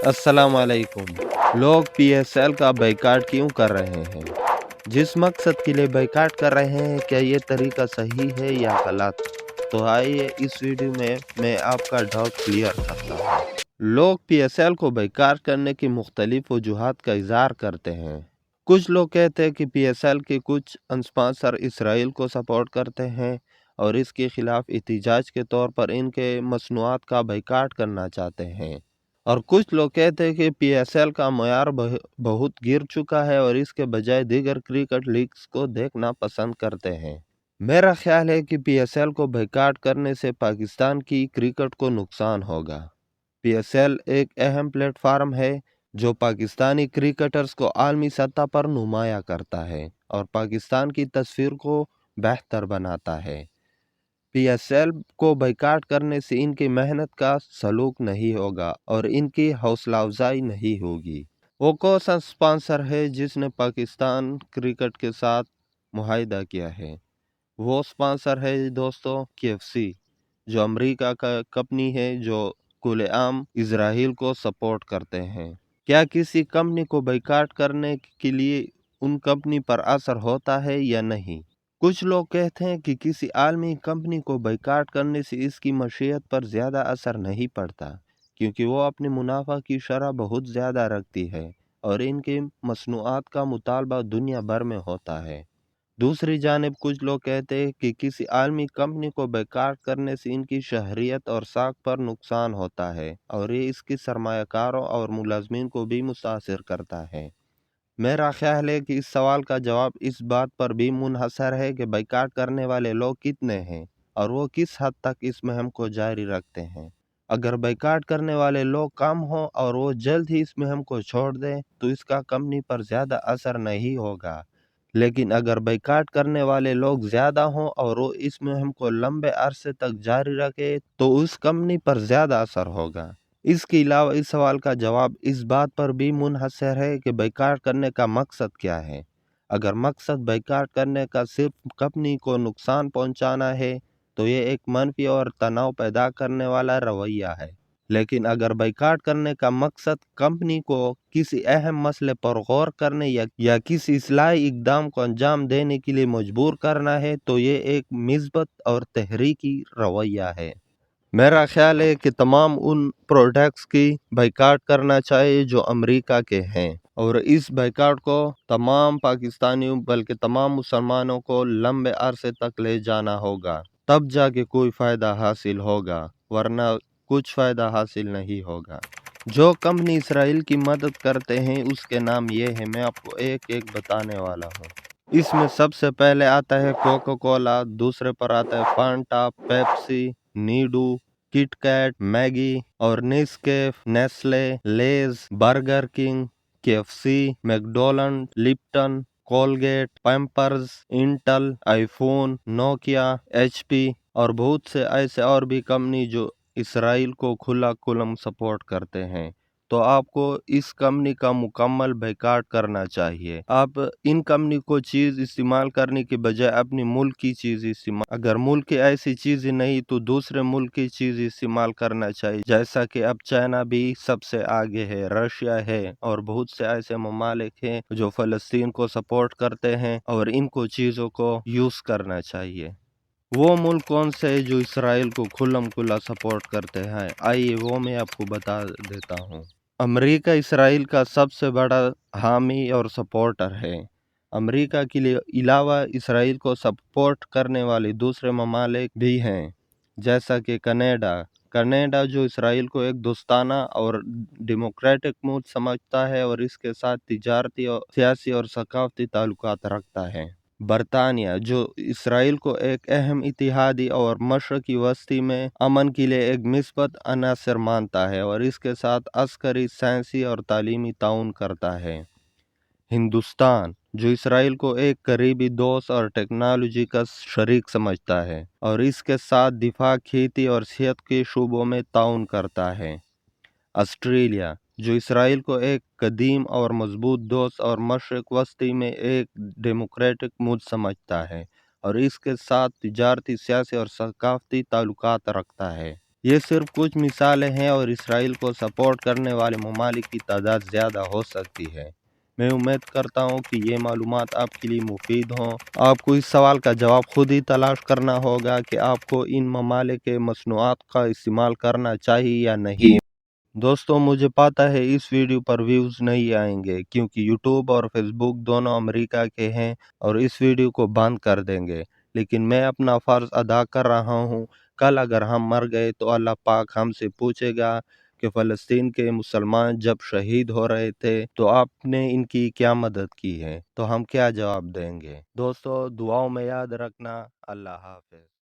السلام علیکم۔ لوگ پی ایس ایل کا بائیکاٹ کیوں کر رہے ہیں؟ جس مقصد کے لیے بائیکاٹ کر رہے ہیں، کیا یہ طریقہ صحیح ہے یا غلط؟ تو آئیے اس ویڈیو میں آپ کا ڈاؤٹ کلیئر کرتا ہوں۔ لوگ پی ایس ایل کو بائیکاٹ کرنے کی مختلف وجوہات کا اظہار کرتے ہیں۔ کچھ لوگ کہتے ہیں کہ پی ایس ایل کے کچھ اسپانسر اسرائیل کو سپورٹ کرتے ہیں اور اس کے خلاف احتجاج کے طور پر ان کے مصنوعات کا بائیکاٹ کرنا چاہتے ہیں، اور کچھ لوگ کہتے ہیں کہ پی ایس ایل کا معیار بہت گر چکا ہے اور اس کے بجائے دیگر کرکٹ لیگز کو دیکھنا پسند کرتے ہیں۔ میرا خیال ہے کہ پی ایس ایل کو بائیکاٹ کرنے سے پاکستان کی کرکٹ کو نقصان ہوگا۔ پی ایس ایل ایک اہم پلیٹ فارم ہے جو پاکستانی کرکٹرز کو عالمی سطح پر نمایاں کرتا ہے اور پاکستان کی تصویر کو بہتر بناتا ہے۔ پی ایس ایل کو بائیکاٹ کرنے سے ان کی محنت کا سلوک نہیں ہوگا اور ان کی حوصلہ افزائی نہیں ہوگی۔ وہ کون سا اسپانسر ہے جس نے پاکستان کرکٹ کے ساتھ معاہدہ کیا ہے؟ وہ اسپانسر ہے دوستو KFC، جو امریکہ کا کمپنی ہے جو کھلے عام اسرائیل کو سپورٹ کرتے ہیں۔ کیا کسی کمپنی کو بائیکاٹ کرنے کے لیے ان کمپنی پر اثر ہوتا ہے یا نہیں؟ کچھ لوگ کہتے ہیں کہ کسی عالمی کمپنی کو بائیکاٹ کرنے سے اس کی معیشت پر زیادہ اثر نہیں پڑتا، کیونکہ وہ اپنے منافع کی شرح بہت زیادہ رکھتی ہے اور ان کی مصنوعات کا مطالبہ دنیا بھر میں ہوتا ہے۔ دوسری جانب کچھ لوگ کہتے ہیں کہ کسی عالمی کمپنی کو بائیکاٹ کرنے سے ان کی شہریت اور ساکھ پر نقصان ہوتا ہے اور یہ اس کی سرمایہ کاروں اور ملازمین کو بھی متاثر کرتا ہے۔ میرا خیال ہے کہ اس سوال کا جواب اس بات پر بھی منحصر ہے کہ بائیکاٹ کرنے والے لوگ کتنے ہیں اور وہ کس حد تک اس مہم کو جاری رکھتے ہیں۔ اگر بائیکاٹ کرنے والے لوگ کم ہوں اور وہ جلد ہی اس مہم کو چھوڑ دیں تو اس کا کمپنی پر زیادہ اثر نہیں ہوگا، لیکن اگر بائیکاٹ کرنے والے لوگ زیادہ ہوں اور وہ اس مہم کو لمبے عرصے تک جاری رکھے تو اس کمپنی پر زیادہ اثر ہوگا۔ اس کے علاوہ اس سوال کا جواب اس بات پر بھی منحصر ہے کہ بائیکاٹ کرنے کا مقصد کیا ہے۔ اگر مقصد بائیکاٹ کرنے کا صرف کمپنی کو نقصان پہنچانا ہے تو یہ ایک منفی اور تناؤ پیدا کرنے والا رویہ ہے، لیکن اگر بائیکاٹ کرنے کا مقصد کمپنی کو کسی اہم مسئلے پر غور کرنے یا کسی اصلاحی اقدام کو انجام دینے کے لیے مجبور کرنا ہے تو یہ ایک مثبت اور تحریکی رویہ ہے۔ میرا خیال ہے کہ تمام ان پروڈکٹس کی بائیکاٹ کرنا چاہیے جو امریکہ کے ہیں، اور اس بائیکاٹ کو تمام پاکستانیوں بلکہ تمام مسلمانوں کو لمبے عرصے تک لے جانا ہوگا، تب جا کے کوئی فائدہ حاصل ہوگا، ورنہ کچھ فائدہ حاصل نہیں ہوگا۔ جو کمپنی اسرائیل کی مدد کرتے ہیں اس کے نام یہ ہے، میں آپ کو ایک ایک بتانے والا ہوں۔ اس میں سب سے پہلے آتا ہے کوکا کولا، دوسرے پر آتا ہے Fanta, Pepsi, Nido, Kit Kat, Maggi اور Nescafe, Nestle, Lays, Burger King, KFC، McDonald, Lipton, Colgate, Pampers, Intel, iPhone, Nokia, HP اور بہت سے ایسے اور بھی کمپنی جو اسرائیل کو کھلا کھلم سپورٹ کرتے ہیں۔ تو آپ کو اس کمپنی کا مکمل بائیکاٹ کرنا چاہیے۔ آپ ان کمپنی کو چیز استعمال کرنے کے بجائے اپنی ملک کی چیز استعمال، اگر ملک کی ایسی چیزیں نہیں تو دوسرے ملک کی چیز استعمال کرنا چاہیے، جیسا کہ اب چائنا بھی سب سے آگے ہے، رشیا ہے اور بہت سے ایسے ممالک ہیں جو فلسطین کو سپورٹ کرتے ہیں، اور ان کو چیزوں کو یوز کرنا چاہیے۔ وہ ملک کون سے ہیں جو اسرائیل کو کھلم کھلا سپورٹ کرتے ہیں؟ آئیے وہ میں آپ کو بتا دیتا ہوں۔ امریکہ اسرائیل کا سب سے بڑا حامی اور سپورٹر ہے۔ امریکہ کے علاوہ اسرائیل کو سپورٹ کرنے والے دوسرے ممالک بھی ہیں، جیسا کہ کینیڈا جو اسرائیل کو ایک دوستانہ اور ڈیموکریٹک ملک سمجھتا ہے اور اس کے ساتھ تجارتی، سیاسی اور ثقافتی تعلقات رکھتا ہے۔ برطانیہ جو اسرائیل کو ایک اہم اتحادی اور مشرقی وسطی میں امن کے لیے ایک مثبت عنصر مانتا ہے اور اس کے ساتھ عسکری، سائنسی اور تعلیمی تعاون کرتا ہے۔ ہندوستان جو اسرائیل کو ایک قریبی دوست اور ٹیکنالوجی کا شریک سمجھتا ہے اور اس کے ساتھ دفاع، کھیتی اور صحت کے شعبوں میں تعاون کرتا ہے۔ آسٹریلیا جو اسرائیل کو ایک قدیم اور مضبوط دوست اور مشرق وسطی میں ایک ڈیموکریٹک ملک سمجھتا ہے اور اس کے ساتھ تجارتی، سیاسی اور ثقافتی تعلقات رکھتا ہے۔ یہ صرف کچھ مثالیں ہیں اور اسرائیل کو سپورٹ کرنے والے ممالک کی تعداد زیادہ ہو سکتی ہے۔ میں امید کرتا ہوں کہ یہ معلومات آپ کے لیے مفید ہوں۔ آپ کو اس سوال کا جواب خود ہی تلاش کرنا ہوگا کہ آپ کو ان ممالک کے مصنوعات کا استعمال کرنا چاہیے یا نہیں۔ دوستوں، مجھے پتا ہے اس ویڈیو پر ویوز نہیں آئیں گے کیونکہ یوٹیوب اور فیس بک دونوں امریکہ کے ہیں اور اس ویڈیو کو بند کر دیں گے، لیکن میں اپنا فرض ادا کر رہا ہوں۔ کل اگر ہم مر گئے تو اللہ پاک ہم سے پوچھے گا کہ فلسطین کے مسلمان جب شہید ہو رہے تھے تو آپ نے ان کی کیا مدد کی ہے، تو ہم کیا جواب دیں گے؟ دوستو، دعاؤں میں یاد رکھنا۔ اللہ حافظ۔